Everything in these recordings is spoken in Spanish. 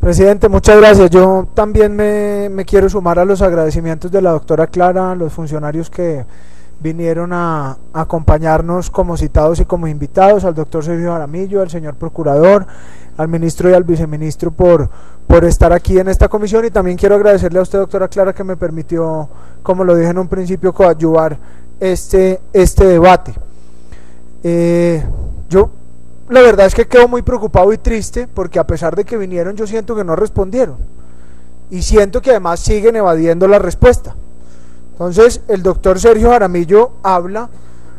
Presidente, muchas gracias. Yo también me quiero sumar a los agradecimientos de la doctora Clara, a los funcionarios que vinieron a acompañarnos como citados y como invitados, al doctor Sergio Jaramillo, al señor procurador, al ministro y al viceministro por estar aquí en esta comisión, y también quiero agradecerle a usted, doctora Clara, que me permitió, como lo dije en un principio, coadyuvar este debate. Yo la verdad es que quedo muy preocupado y triste porque a pesar de que vinieron, yo siento que no respondieron y siento que además siguen evadiendo la respuesta. Entonces el doctor Sergio Jaramillo habla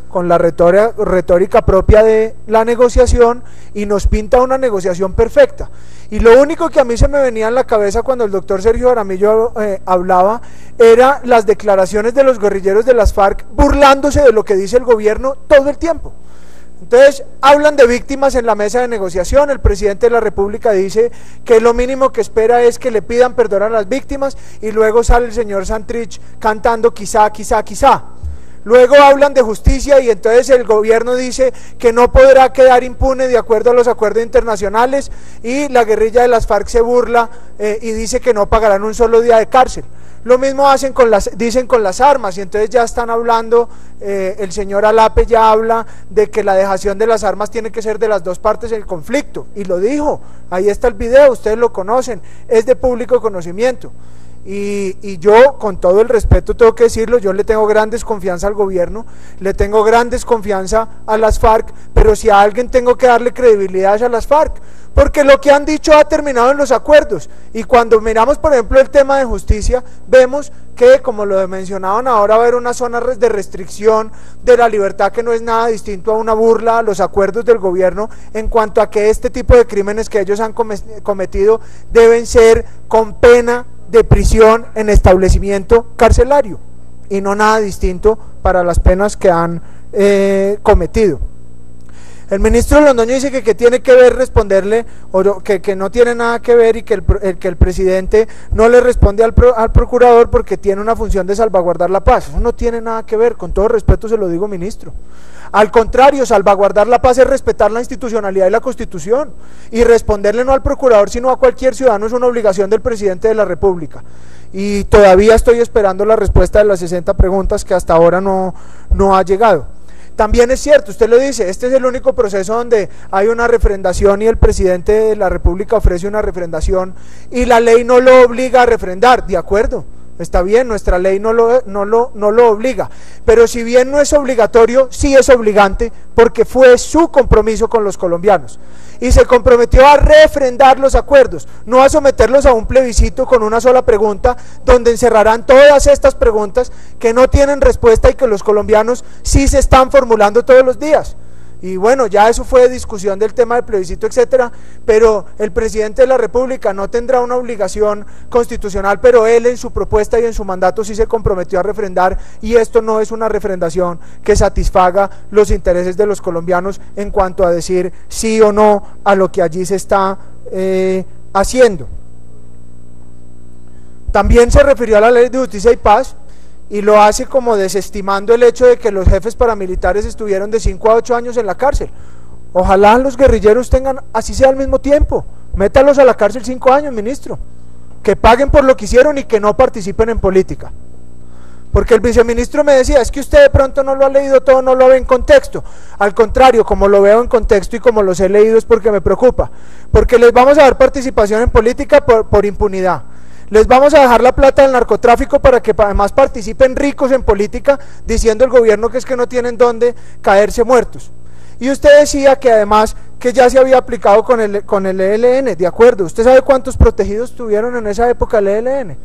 con la retórica propia de la negociación y nos pinta una negociación perfecta, y lo único que a mí se me venía en la cabeza cuando el doctor Sergio Jaramillo hablaba era las declaraciones de los guerrilleros de las FARC burlándose de lo que dice el gobierno todo el tiempo. Entonces hablan de víctimas en la mesa de negociación, el presidente de la República dice que lo mínimo que espera es que le pidan perdón a las víctimas, y luego sale el señor Santrich cantando quizá, quizá, quizá. Luego hablan de justicia y entonces el gobierno dice que no podrá quedar impune de acuerdo a los acuerdos internacionales, y la guerrilla de las FARC se burla y dice que no pagarán un solo día de cárcel. Lo mismo dicen con las armas, y entonces ya están hablando, el señor Alape ya habla de que la dejación de las armas tiene que ser de las dos partes del conflicto, y lo dijo, ahí está el video, ustedes lo conocen, es de público conocimiento. Y yo, con todo el respeto tengo que decirlo, yo le tengo gran desconfianza al gobierno, le tengo gran desconfianza a las FARC, pero si a alguien tengo que darle credibilidad es a las FARC, porque lo que han dicho ha terminado en los acuerdos, y cuando miramos por ejemplo el tema de justicia, vemos que, como lo mencionaban ahora, va a haber una zona de restricción de la libertad que no es nada distinto a una burla a los acuerdos del gobierno en cuanto a que este tipo de crímenes que ellos han cometido deben ser con pena de prisión en establecimiento carcelario y no nada distinto para las penas que han cometido. El ministro Londoño dice que tiene que ver responderle, o que no tiene nada que ver, y que el presidente no le responde al procurador porque tiene una función de salvaguardar la paz. Eso no tiene nada que ver, con todo respeto se lo digo, ministro. Al contrario, salvaguardar la paz es respetar la institucionalidad y la Constitución, y responderle no al procurador sino a cualquier ciudadano es una obligación del presidente de la República, y todavía estoy esperando la respuesta de las 60 preguntas que hasta ahora no ha llegado. También es cierto, usted lo dice, este es el único proceso donde hay una refrendación y el presidente de la República ofrece una refrendación y la ley no lo obliga a refrendar, de acuerdo, está bien, nuestra ley no lo obliga, pero si bien no es obligatorio, sí es obligante, porque fue su compromiso con los colombianos, y se comprometió a refrendar los acuerdos, no a someterlos a un plebiscito con una sola pregunta, donde encerrarán todas estas preguntas que no tienen respuesta y que los colombianos sí se están formulando todos los días. Y bueno, ya eso fue discusión del tema del plebiscito, etcétera, pero el presidente de la República no tendrá una obligación constitucional, pero él en su propuesta y en su mandato sí se comprometió a refrendar, y esto no es una refrendación que satisfaga los intereses de los colombianos en cuanto a decir sí o no a lo que allí se está haciendo. También se refirió a la ley de justicia y paz, y lo hace como desestimando el hecho de que los jefes paramilitares estuvieron de 5 a 8 años en la cárcel. Ojalá los guerrilleros tengan, así sea al mismo tiempo, métalos a la cárcel 5 años, ministro, que paguen por lo que hicieron y que no participen en política. Porque el viceministro me decía, es que usted de pronto no lo ha leído todo, no lo ve en contexto. Al contrario, como lo veo en contexto y como los he leído es porque me preocupa, porque les vamos a dar participación en política por impunidad. Les vamos a dejar la plata del narcotráfico para que además participen ricos en política, diciendo el gobierno que es que no tienen dónde caerse muertos. Y usted decía que además que ya se había aplicado con el ELN, de acuerdo. ¿Usted sabe cuántos protegidos tuvieron en esa época el ELN?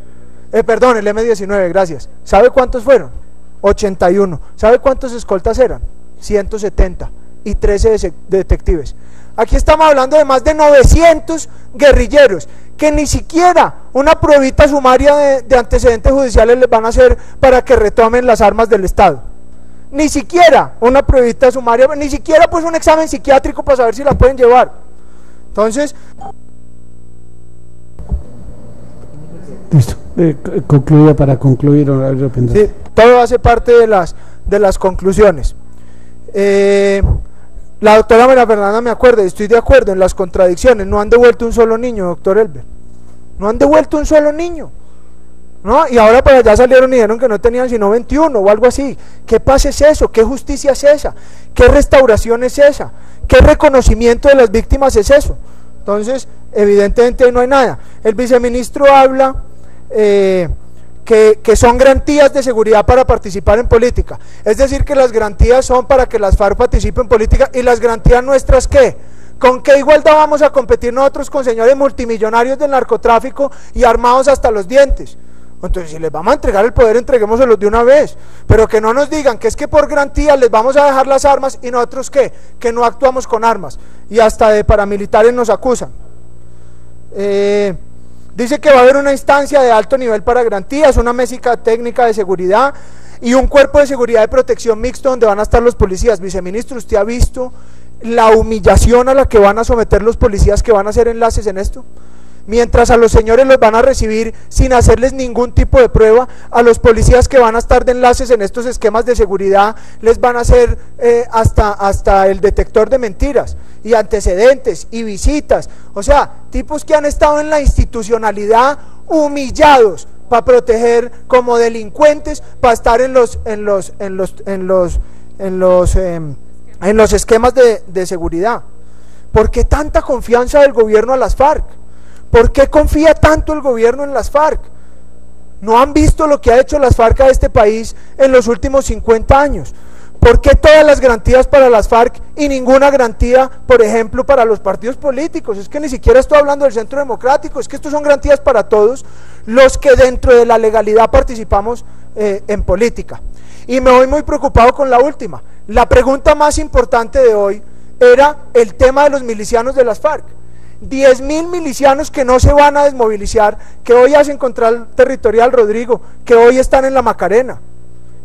Perdón, el M-19, gracias. ¿Sabe cuántos fueron? 81. ¿Sabe cuántos escoltas eran? 170 y 13 detectives. Aquí estamos hablando de más de 900 guerrilleros que ni siquiera una pruebita sumaria de antecedentes judiciales les van a hacer para que retomen las armas del Estado. Ni siquiera una pruebita sumaria, ni siquiera pues un examen psiquiátrico para saber si la pueden llevar. Entonces... Listo, concluida para concluir. Sí, todo hace parte de las conclusiones. La doctora María Fernanda me acuerda, y estoy de acuerdo en las contradicciones, no han devuelto un solo niño, doctor Elber. no han devuelto un solo niño, ¿no? Y ahora para allá salieron y dijeron que no tenían sino 21 o algo así. ¿Qué paz es eso? ¿Qué justicia es esa? ¿Qué restauración es esa? ¿Qué reconocimiento de las víctimas es eso? Entonces, evidentemente no hay nada. El viceministro habla que son garantías de seguridad para participar en política. Es decir, que las garantías son para que las FARC participen en política. ¿Y las garantías nuestras qué? ¿Con qué igualdad vamos a competir nosotros con señores multimillonarios del narcotráfico y armados hasta los dientes? Entonces, si les vamos a entregar el poder, entreguémoselos de una vez, pero que no nos digan que es que por garantía les vamos a dejar las armas y nosotros ¿qué? Que no actuamos con armas, y hasta de paramilitares nos acusan. Dice que va a haber una instancia de alto nivel para garantías, una mesa técnica de seguridad y un cuerpo de seguridad y protección mixto donde van a estar los policías. Viceministro, ¿usted ha visto la humillación a la que van a someter los policías que van a hacer enlaces en esto? Mientras a los señores los van a recibir sin hacerles ningún tipo de prueba, a los policías que van a estar de enlaces en estos esquemas de seguridad les van a hacer hasta el detector de mentiras y antecedentes y visitas, o sea, tipos que han estado en la institucionalidad humillados para proteger como delincuentes, para estar en los esquemas de seguridad. ¿Por qué tanta confianza del gobierno a las FARC? ¿Por qué confía tanto el gobierno en las FARC? ¿No han visto lo que ha hecho las FARC a este país en los últimos 50 años? ¿Por qué todas las garantías para las FARC y ninguna garantía, por ejemplo, para los partidos políticos? Es que ni siquiera estoy hablando del Centro Democrático, es que estos son garantías para todos los que dentro de la legalidad participamos en política. Y me voy muy preocupado con la última. La pregunta más importante de hoy era el tema de los milicianos de las FARC. 10.000 milicianos que no se van a desmovilizar, que hoy hacen Control Territorial, Rodrigo, que hoy están en la Macarena,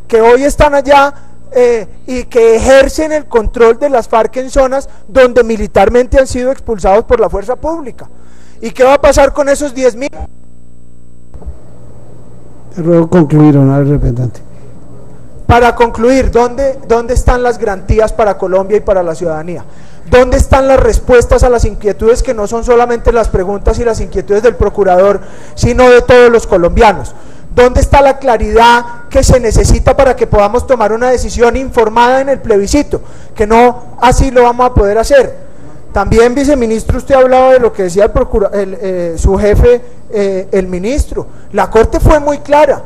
que hoy están allá y que ejercen el control de las FARC en zonas donde militarmente han sido expulsados por la fuerza pública. ¿Y qué va a pasar con esos 10.000? Te ruego concluir, honorable representante. Para concluir, ¿dónde están las garantías para Colombia y para la ciudadanía? ¿Dónde están las respuestas a las inquietudes que no son solamente las preguntas y las inquietudes del procurador, sino de todos los colombianos? ¿Dónde está la claridad que se necesita para que podamos tomar una decisión informada en el plebiscito? Que no así lo vamos a poder hacer. También, viceministro, usted ha hablado de lo que decía su jefe, el ministro. La Corte fue muy clara.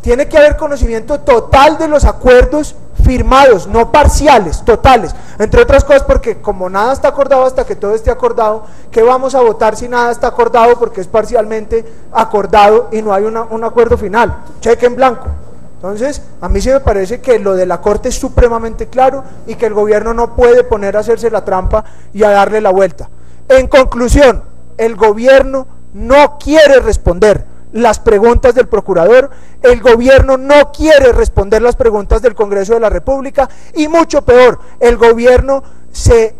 Tiene que haber conocimiento total de los acuerdos firmados, no parciales, totales, entre otras cosas porque como nada está acordado hasta que todo esté acordado, ¿qué vamos a votar si nada está acordado porque es parcialmente acordado y no hay un acuerdo final? Cheque en blanco. Entonces, a mí sí me parece que lo de la Corte es supremamente claro y que el gobierno no puede poner a hacerse la trampa y a darle la vuelta. En conclusión, el gobierno no quiere responder las preguntas del procurador, el gobierno no quiere responder las preguntas del Congreso de la República y mucho peor, el gobierno se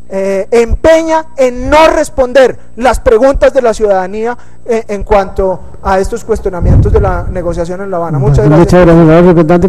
empeña en no responder las preguntas de la ciudadanía en cuanto a estos cuestionamientos de la negociación en La Habana. Muchas gracias. Muchas gracias, representante.